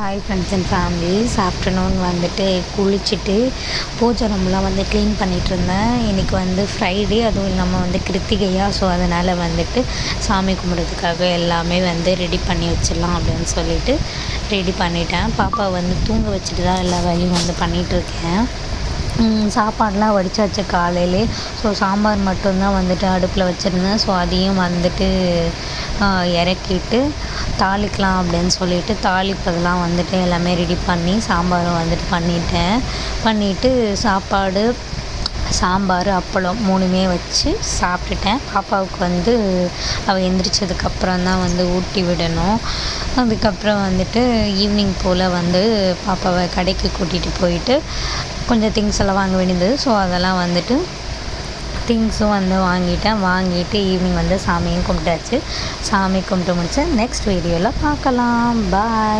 Hi friends and families. Afternoon வந்துட்டு குளிச்சுட்டு பூஜை ரூம்லாம் வந்து க்ளீன் பண்ணிகிட்ருந்தேன். இன்றைக்கி வந்து ஃப்ரைடே, அதுவும் இல்லாமல் வந்து கிருத்திகையா. ஸோ அதனால் வந்துட்டு சாமி கும்பிட்றதுக்காக எல்லாமே வந்து ரெடி பண்ணி வச்சிடலாம் அப்படின்னு சொல்லிட்டு ரெடி பண்ணிட்டேன். பாப்பா வந்து தூங்க வச்சுட்டு தான் எல்லா வேலையும் வந்து பண்ணிகிட்ருக்கேன். சாப்பாடெலாம் வடித்தாச்சு காலையிலே. ஸோ சாம்பார் மட்டும்தான் வந்துட்டு அடுப்பில் வச்சுருந்தேன். ஸோ அதையும் வந்துட்டு இறக்கிட்டு தாளிக்கலாம் அப்படின்னு சொல்லிட்டு தாளிப்பதெல்லாம் வந்துட்டு எல்லாமே ரெடி பண்ணி சாம்பாரும் வந்துட்டு பண்ணிவிட்டு சாப்பாடு, சாம்பார், அப்பளம் 3மே வச்சு சாப்பிட்டுட்டேன். பாப்பாவுக்கு வந்து அவள் எந்திரிச்சதுக்கப்புறம் தான் வந்து ஊட்டி விடணும். அதுக்கப்புறம் வந்துட்டு ஈவினிங் போல் வந்து பாப்பாவை கடைக்கு கூட்டிகிட்டு போயிட்டு கொஞ்சம் திங்ஸ் எல்லாம் வாங்க வேண்டியது. ஸோ அதெல்லாம் வந்துட்டு திங்ஸும் வந்து வாங்கிட்டு ஈவினிங் வந்து சாமியும் கும்பிட்டாச்சு. சாமி கும்பிட்டு முடிச்சு நெக்ஸ்ட் வீடியோவில் பார்க்கலாம். பாய்.